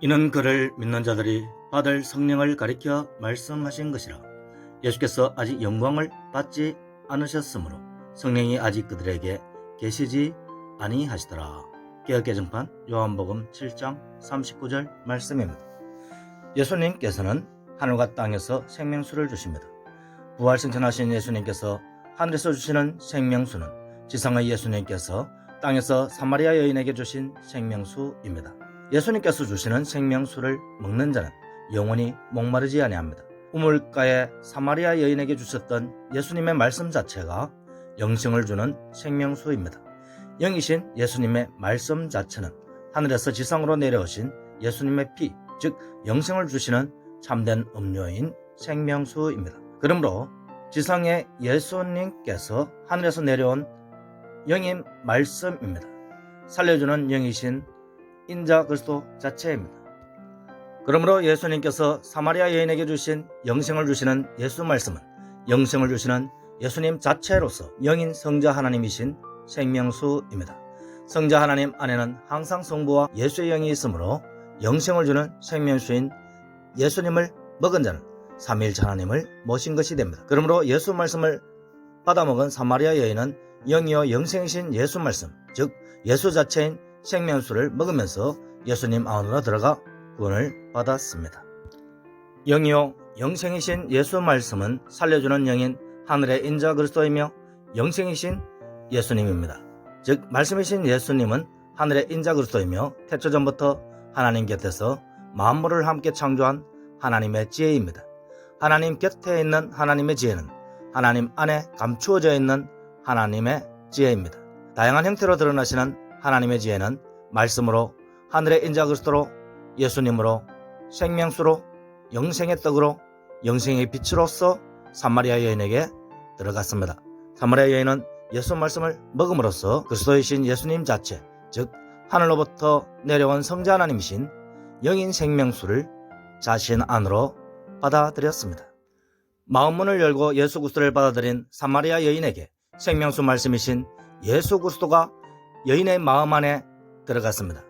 이는 그를 믿는 자들이 받을 성령을 가리켜 말씀하신 것이라. 예수께서 아직 영광을 받지 않으셨으므로 성령이 아직 그들에게 계시지 아니하시더라. 개역개정판 요한복음 7장 39절 말씀입니다. 예수님께서는 하늘과 땅에서 생명수를 주십니다. 부활승천하신 예수님께서 하늘에서 주시는 생명수는 지상의 예수님께서 땅에서 사마리아 여인에게 주신 생명수입니다. 예수님께서 주시는 생명수를 먹는 자는 영원히 목마르지 아니합니다. 우물가의 사마리아 여인에게 주셨던 예수님의 말씀 자체가 영생을 주는 생명수입니다. 영이신 예수님의 말씀 자체는 하늘에서 지상으로 내려오신 예수님의 피, 즉 영생을 주시는 참된 음료인 생명수입니다. 그러므로 지상의 예수님께서 하늘에서 내려온 영인 말씀입니다. 살려주는 영이신 인자 그리스도 자체입니다. 그러므로 예수님께서 사마리아 여인에게 주신 영생을 주시는 예수 말씀은 영생을 주시는 예수님 자체로서 영인 성자 하나님이신 생명수입니다. 성자 하나님 안에는 항상 성부와 예수의 영이 있으므로 영생을 주는 생명수인 예수님을 먹은 자는 삼위일체 하나님을 모신 것이 됩니다. 그러므로 예수 말씀을 받아먹은 사마리아 여인은 영이요 영생이신 예수 말씀, 즉 예수 자체인 생명수를 먹으면서 예수님 안으로 들어가 구원을 받았습니다. 영이요 영생이신 예수 말씀은 살려주는 영인 하늘의 인자 그리스도이며 영생이신 예수님입니다. 즉 말씀이신 예수님은 하늘의 인자 그리스도이며 태초전부터 하나님 곁에서 만물을 함께 창조한 하나님의 지혜입니다. 하나님 곁에 있는 하나님의 지혜는 하나님 안에 감추어져 있는 하나님의 지혜입니다. 다양한 형태로 드러나시는 하나님의 지혜는 말씀으로, 하늘의 인자 그리스도로, 예수님으로, 생명수로, 영생의 떡으로, 영생의 빛으로서 사마리아 여인에게 들어갔습니다. 사마리아 여인은 예수 말씀을 먹음으로써 그리스도이신 예수님 자체, 즉 하늘로부터 내려온 성자 하나님이신 영인 생명수를 자신 안으로 받아들였습니다. 마음문을 열고 예수 그리스도를 받아들인 사마리아 여인에게 생명수 말씀이신 예수 그리스도가 여인의 마음 안에 들어갔습니다.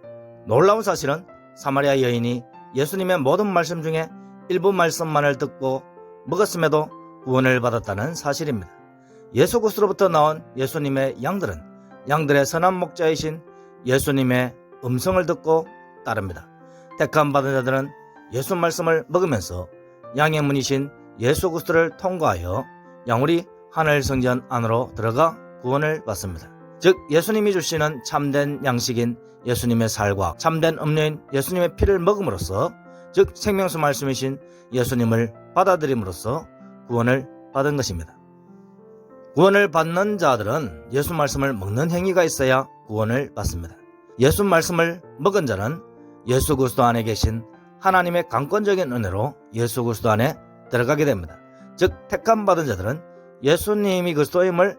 놀라운 사실은 사마리아 여인이 예수님의 모든 말씀 중에 일부 말씀만을 듣고 먹었음에도 구원을 받았다는 사실입니다. 예수 그리스도로부터 나온 예수님의 양들은 양들의 선한 목자이신 예수님의 음성을 듣고 따릅니다. 택함 받은 자들은 예수 말씀을 먹으면서 양행문이신 예수 그리스도를 통과하여 양우리 하늘 성전 안으로 들어가 구원을 받습니다. 즉 예수님이 주시는 참된 양식인 예수님의 살과 참된 음료인 예수님의 피를 먹음으로써, 즉 생명수 말씀이신 예수님을 받아들임으로써 구원을 받은 것입니다. 구원을 받는 자들은 예수 말씀을 먹는 행위가 있어야 구원을 받습니다. 예수 말씀을 먹은 자는 예수 그리스도 안에 계신 하나님의 강권적인 은혜로 예수 그리스도 안에 들어가게 됩니다. 즉 택함 받은 자들은 예수님이 그리스도임을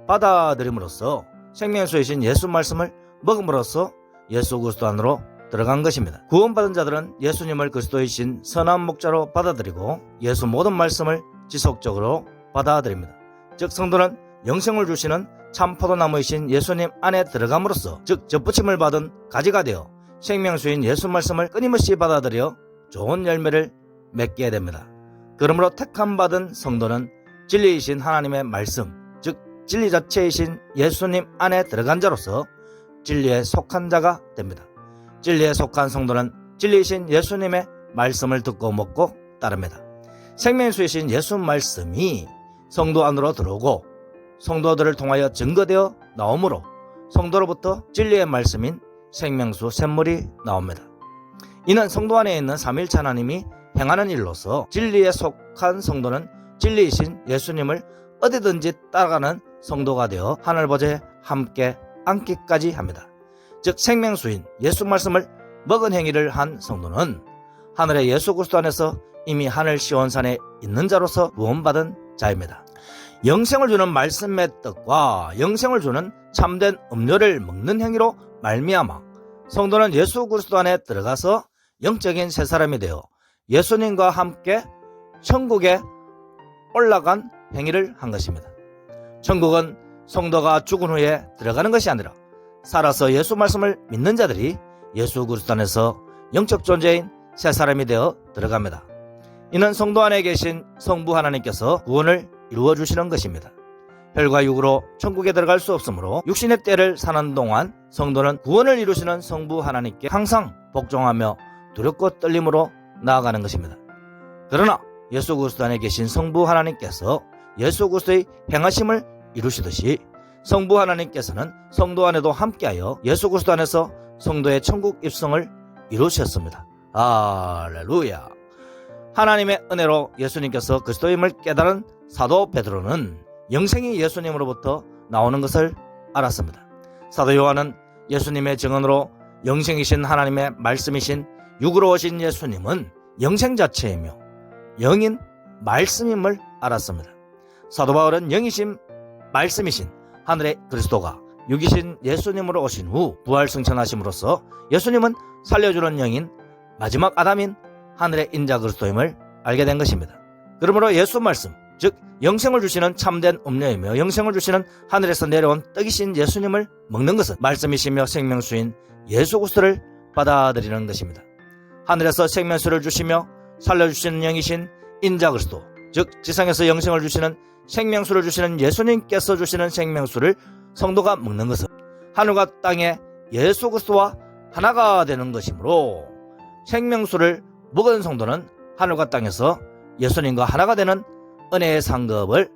받아들임으로써 생명수이신 예수 말씀을 먹음으로써 예수 그리스도 안으로 들어간 것입니다. 구원받은 자들은 예수님을 그리스도이신 선한 목자로 받아들이고 예수 모든 말씀을 지속적으로 받아들입니다. 즉 성도는 영생을 주시는 참 포도나무이신 예수님 안에 들어감으로써, 즉 접붙임을 받은 가지가 되어 생명수인 예수 말씀을 끊임없이 받아들여 좋은 열매를 맺게 됩니다. 그러므로 택함 받은 성도는 진리이신 하나님의 말씀, 즉 진리 자체이신 예수님 안에 들어간 자로서 진리에 속한 자가 됩니다. 진리에 속한 성도는 진리이신 예수님의 말씀을 듣고 먹고 따릅니다. 생명수이신 예수 말씀이 성도 안으로 들어오고 성도들을 통하여 증거되어 나오므로 성도로부터 진리의 말씀인 생명수 샘물이 나옵니다. 이는 성도 안에 있는 삼위일체 하나님이 행하는 일로서 진리에 속한 성도는 진리이신 예수님을 어디든지 따라가는 성도가 되어 하늘보좌에 함께 앉기까지 합니다. 즉 생명수인 예수 말씀을 먹은 행위를 한 성도는 하늘의 예수 그리스도 안에서 이미 하늘 시온산에 있는 자로서 구원받은 자입니다. 영생을 주는 말씀의 떡과 영생을 주는 참된 음료를 먹는 행위로 말미암아 성도는 예수 그리스도 안에 들어가서 영적인 새 사람이 되어 예수님과 함께 천국에 올라간 행위를 한 것입니다. 천국은 성도가 죽은 후에 들어가는 것이 아니라 살아서 예수 말씀을 믿는 자들이 예수 그리스도 안에서 영적 존재인 새 사람이 되어 들어갑니다. 이는 성도 안에 계신 성부 하나님께서 구원을 이루어 주시는 것입니다. 혈과 육으로 천국에 들어갈 수 없으므로 육신의 때를 사는 동안 성도는 구원을 이루시는 성부 하나님께 항상 복종하며 두렵고 떨림으로 나아가는 것입니다. 그러나 예수 그리스도 안에 계신 성부 하나님께서 예수 그리스도의 행하심을 이루시듯이 성부 하나님께서는 성도 안에도 함께하여 예수 그리스도 안에서 성도의 천국 입성을 이루셨습니다. 할렐루야. 하나님의 은혜로 예수님께서 그리스도임을 깨달은 사도 베드로는 영생이 예수님으로부터 나오는 것을 알았습니다. 사도 요한은 예수님의 증언으로 영생이신 하나님의 말씀이신 육으로 오신 예수님은 영생 자체이며 영인 말씀임을 알았습니다. 사도 바울은 영이신 말씀이신 하늘의 그리스도가 육이신 예수님으로 오신 후 부활 승천하심으로써 예수님은 살려주는 영인 마지막 아담인 하늘의 인자 그리스도임을 알게 된 것입니다. 그러므로 예수 말씀, 즉 영생을 주시는 참된 음료이며 영생을 주시는 하늘에서 내려온 떡이신 예수님을 먹는 것은 말씀이시며 생명수인 예수 그리스도를 받아들이는 것입니다. 하늘에서 생명수를 주시며 살려주시는 영이신 인자 그리스도, 즉 지상에서 영생을 주시는 생명수를 주시는 예수님께서 주시는 생명수를 성도가 먹는 것은 하늘과 땅의 예수 그리스도와 하나가 되는 것이므로 생명수를 먹은 성도는 하늘과 땅에서 예수님과 하나가 되는 은혜의 상급을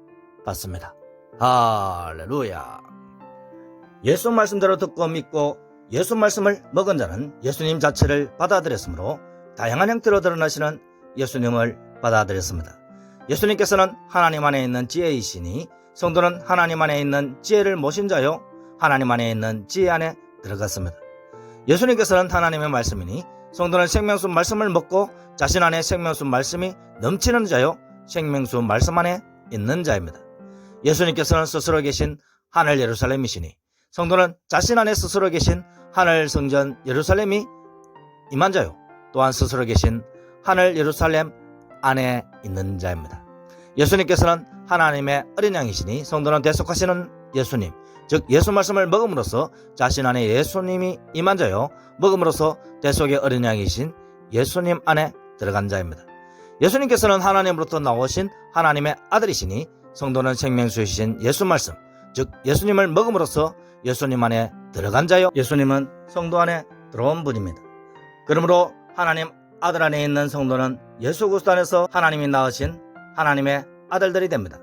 받습니다. 할렐루야. 예수 말씀대로 듣고 믿고 예수 말씀을 먹은 자는 예수님 자체를 받아들였으므로 다양한 형태로 드러나시는 예수님을 받아들였습니다. 예수님께서는 하나님 안에 있는 지혜이시니 성도는 하나님 안에 있는 지혜를 모신 자요 하나님 안에 있는 지혜 안에 들어갔습니다. 예수님께서는 하나님의 말씀이니 성도는 생명수 말씀을 먹고 자신 안에 생명수 말씀이 넘치는 자요 생명수 말씀 안에 있는 자입니다. 예수님께서는 스스로 계신 하늘 예루살렘이시니 성도는 자신 안에 스스로 계신 하늘 성전 예루살렘이 임한 자요 또한 스스로 계신 하늘 예루살렘 안에 있는 자입니다. 예수님께서는 하나님의 어린 양이시니 성도는 대속하시는 예수님, 즉 예수 말씀을 먹음으로써 자신 안에 예수님이 임한 자요 먹음으로써 대속의 어린 양이신 예수님 안에 들어간 자입니다. 예수님께서는 하나님으로부터 나오신 하나님의 아들이시니 성도는 생명수이신 예수 말씀, 즉 예수님을 먹음으로써 예수님 안에 들어간 자요 예수님은 성도 안에 들어온 분입니다. 그러므로 하나님 아들 안에 있는 성도는 예수 그리스도 안에서 하나님이 낳으신 하나님의 아들들이 됩니다.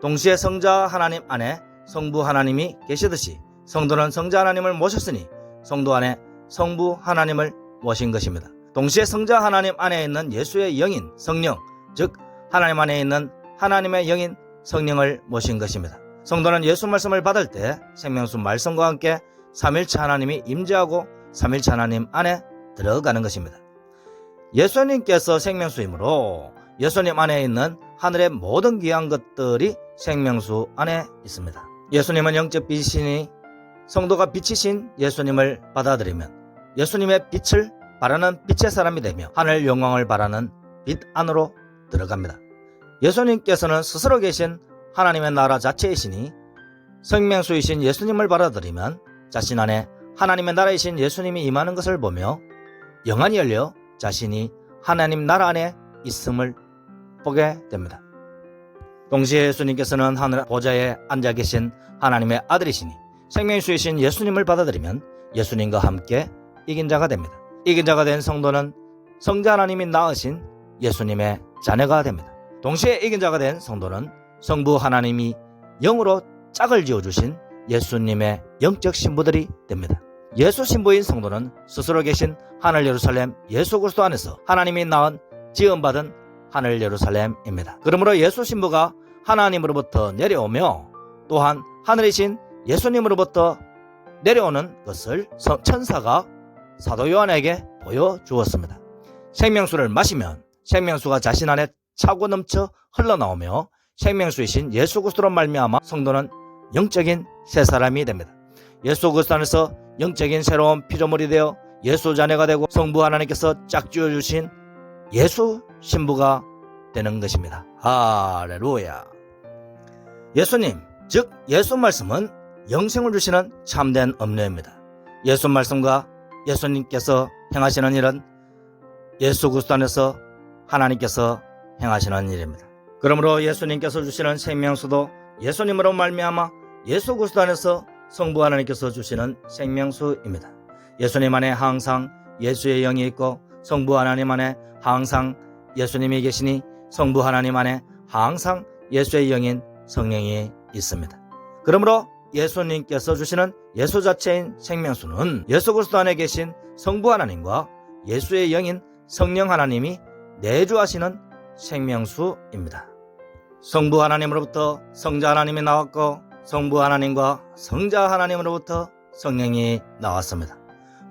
동시에 성자 하나님 안에 성부 하나님이 계시듯이 성도는 성자 하나님을 모셨으니 성도 안에 성부 하나님을 모신 것입니다. 동시에 성자 하나님 안에 있는 예수의 영인 성령, 즉 하나님 안에 있는 하나님의 영인 성령을 모신 것입니다. 성도는 예수 말씀을 받을 때 생명수 말씀과 함께 삼일체 하나님이 임재하고 삼일체 하나님 안에 들어가는 것입니다. 예수님께서 생명수이므로 예수님 안에 있는 하늘의 모든 귀한 것들이 생명수 안에 있습니다. 예수님은 영적 빛이시니 성도가 빛이신 예수님을 받아들이면 예수님의 빛을 바라는 빛의 사람이 되며 하늘 영광을 바라는 빛 안으로 들어갑니다. 예수님께서는 스스로 계신 하나님의 나라 자체이시니 생명수이신 예수님을 받아들이면 자신 안에 하나님의 나라이신 예수님이 임하는 것을 보며 영안이 열려 자신이 하나님 나라 안에 있음을 보게 됩니다. 동시에 예수님께서는 하늘 보좌에 앉아 계신 하나님의 아들이시니 생명수이신 예수님을 받아들이면 예수님과 함께 이긴 자가 됩니다. 이긴 자가 된 성도는 성자 하나님이 낳으신 예수님의 자녀가 됩니다. 동시에 이긴 자가 된 성도는 성부 하나님이 영으로 짝을 지어주신 예수님의 영적 신부들이 됩니다. 예수 신부인 성도는 스스로 계신 하늘 예루살렘 예수 그리스도 안에서 하나님이 낳은 지음받은 하늘 예루살렘입니다. 그러므로 예수 신부가 하나님으로부터 내려오며 또한 하늘이신 예수님으로부터 내려오는 것을 천사가 사도 요한에게 보여주었습니다. 생명수를 마시면 생명수가 자신 안에 차고 넘쳐 흘러나오며 생명수이신 예수 그리스도로 말미암아 성도는 영적인 새 사람이 됩니다. 예수 그리스도 안에서 영적인 새로운 피조물이 되어 예수 자녀가 되고 성부 하나님께서 짝지어 주신 예수 신부가 되는 것입니다. 할렐루야. 예수님, 즉 예수 말씀은 영생을 주시는 참된 음료입니다. 예수 말씀과 예수님께서 행하시는 일은 예수 그리스도 안에서 하나님께서 행하시는 일입니다. 그러므로 예수님께서 주시는 생명수도 예수님으로 말미암아 예수 그리스도 안에서 성부 하나님께서 주시는 생명수입니다. 예수님 안에 항상 예수의 영이 있고 성부 하나님 안에 항상 예수님이 계시니 성부 하나님 안에 항상 예수의 영인 성령이 있습니다. 그러므로 예수님께서 주시는 예수 자체인 생명수는 예수 그리스도 안에 계신 성부 하나님과 예수의 영인 성령 하나님이 내주하시는 생명수입니다. 성부 하나님으로부터 성자 하나님이 나왔고 성부 하나님과 성자 하나님으로부터 성령이 나왔습니다.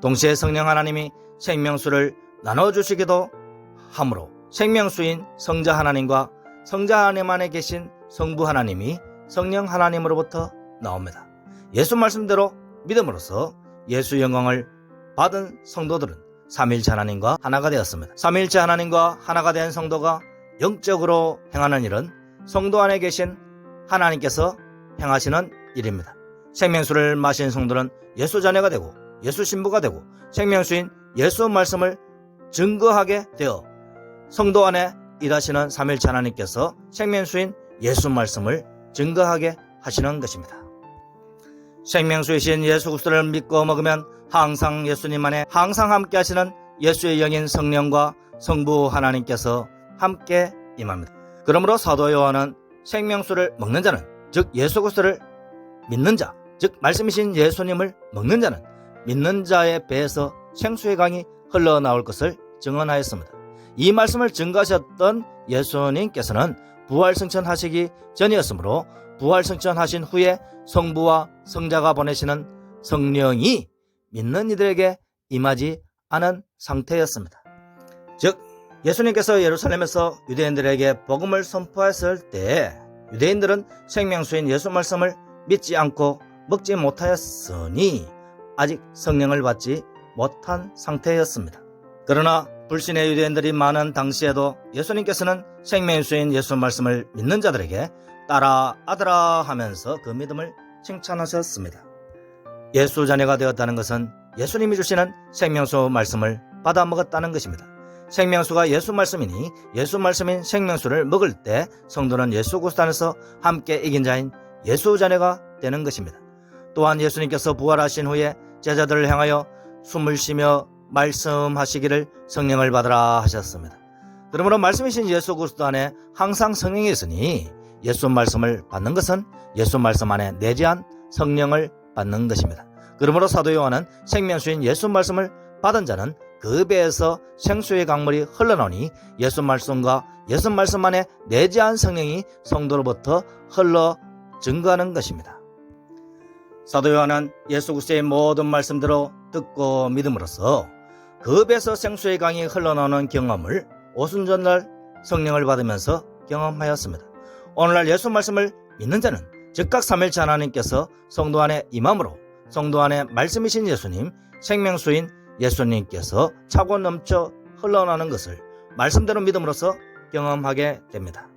동시에 성령 하나님이 생명수를 나눠주시기도 하므로 생명수인 성자 하나님과 성자 하나님 안에 계신 성부 하나님이 성령 하나님으로부터 나옵니다. 예수 말씀대로 믿음으로써 예수 영광을 받은 성도들은 삼위일체 하나님과 하나가 되었습니다. 삼위일체 하나님과 하나가 된 성도가 영적으로 행하는 일은 성도 안에 계신 하나님께서 행하시는 일입니다. 생명수를 마신 성도는 예수 자녀가 되고 예수 신부가 되고 생명수인 예수 말씀을 증거하게 되어 성도 안에 일하시는 삼위일체 하나님께서 생명수인 예수 말씀을 증거하게 하시는 것입니다. 생명수이신 예수 그리스도를 믿고 먹으면 항상 예수님 안에 항상 함께 하시는 예수의 영인 성령과 성부 하나님께서 함께 임합니다. 그러므로 사도 요한은 생명수를 먹는 자는 즉 예수 그리스도를 믿는 자, 즉 말씀이신 예수님을 먹는 자는 믿는 자의 배에서 생수의 강이 흘러나올 것을 증언하였습니다. 이 말씀을 증거하셨던 예수님께서는 부활승천하시기 전이었으므로 부활승천하신 후에 성부와 성자가 보내시는 성령이 믿는 이들에게 임하지 않은 상태였습니다. 즉 예수님께서 예루살렘에서 유대인들에게 복음을 선포했을 때 유대인들은 생명수인 예수 말씀을 믿지 않고 먹지 못하였으니 아직 성령을 받지 못한 상태였습니다. 그러나 불신의 유대인들이 많은 당시에도 예수님께서는 생명수인 예수 말씀을 믿는 자들에게 따라 아들아 하면서 그 믿음을 칭찬하셨습니다. 예수 자녀가 되었다는 것은 예수님이 주시는 생명수 말씀을 받아 먹었다는 것입니다. 생명수가 예수 말씀이니 예수 말씀인 생명수를 먹을 때 성도는 예수 그리스도 안에서 함께 이긴 자인 예수 자녀가 되는 것입니다. 또한 예수님께서 부활하신 후에 제자들을 향하여 숨을 쉬며 말씀하시기를 성령을 받으라 하셨습니다. 그러므로 말씀이신 예수 그리스도 안에 항상 성령이 있으니 예수 말씀을 받는 것은 예수 말씀 안에 내재한 성령을 받는 것입니다. 그러므로 사도 요한은 생명수인 예수 말씀을 받은 자는 그 배에서 생수의 강물이 흘러나오니 예수 말씀과 예수 말씀 안에 내재한 성령이 성도로부터 흘러 증거하는 것입니다. 사도 요한은 예수 그리스도의 모든 말씀대로 듣고 믿음으로써 그 배에서 생수의 강이 흘러나오는 경험을 오순절날 성령을 받으면서 경험하였습니다. 오늘날 예수 말씀을 믿는 자는 즉각 삼위일체 하나님께서 성도 안에 임함으로 성도 안에 말씀이신 예수님, 생명수인 예수님께서 차고 넘쳐 흘러나오는 것을 말씀대로 믿음으로써 경험하게 됩니다.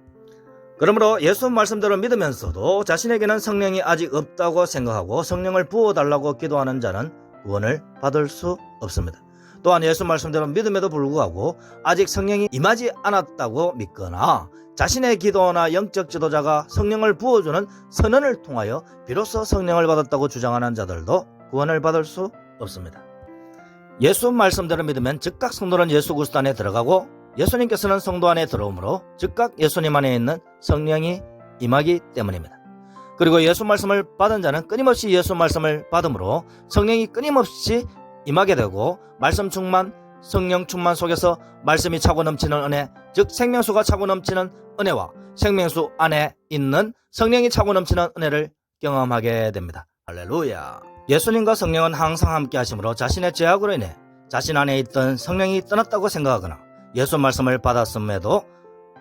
그러므로 예수 말씀대로 믿으면서도 자신에게는 성령이 아직 없다고 생각하고 성령을 부어달라고 기도하는 자는 구원을 받을 수 없습니다. 또한 예수 말씀대로 믿음에도 불구하고 아직 성령이 임하지 않았다고 믿거나 자신의 기도나 영적 지도자가 성령을 부어주는 선언을 통하여 비로소 성령을 받았다고 주장하는 자들도 구원을 받을 수 없습니다. 예수 말씀대로 믿으면 즉각 성도는 예수 그리스도 안에 들어가고 예수님께서는 성도 안에 들어오므로 즉각 예수님 안에 있는 성령이 임하기 때문입니다. 그리고 예수 말씀을 받은 자는 끊임없이 예수 말씀을 받음으로 성령이 끊임없이 임하게 되고 말씀 충만, 성령 충만 속에서 말씀이 차고 넘치는 은혜, 즉 생명수가 차고 넘치는 은혜와 생명수 안에 있는 성령이 차고 넘치는 은혜를 경험하게 됩니다. 할렐루야. 예수님과 성령은 항상 함께 하심으로 자신의 죄악으로 인해 자신 안에 있던 성령이 떠났다고 생각하거나 예수 말씀을 받았음에도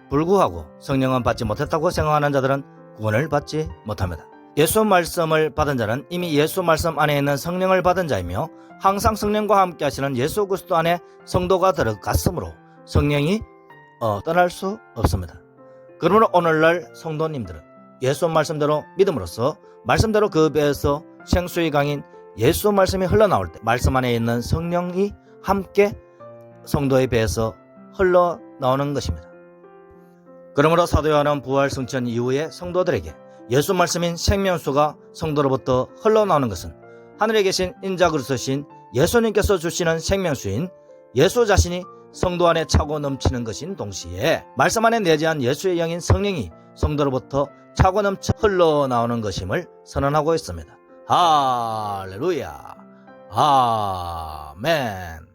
불구하고 성령은 받지 못했다고 생각하는 자들은 구원을 받지 못합니다. 예수 말씀을 받은 자는 이미 예수 말씀 안에 있는 성령을 받은 자이며 항상 성령과 함께 하시는 예수 그리스도 안에 성도가 들어갔으므로 성령이 떠날 수 없습니다. 그러므로 오늘날 성도님들은 예수 말씀대로 믿음으로써 말씀대로 그 배에서 생수의 강인 예수 말씀이 흘러나올 때 말씀 안에 있는 성령이 함께 성도에 비해서 흘러나오는 것입니다. 그러므로 사도 요한은 부활 승천 이후에 성도들에게 예수 말씀인 생명수가 성도로부터 흘러나오는 것은 하늘에 계신 인자 그리스도신 예수님께서 주시는 생명수인 예수 자신이 성도 안에 차고 넘치는 것인 동시에 말씀 안에 내재한 예수의 영인 성령이 성도로부터 차고 넘쳐 흘러나오는 것임을 선언하고 있습니다. 할렐루야. 아멘.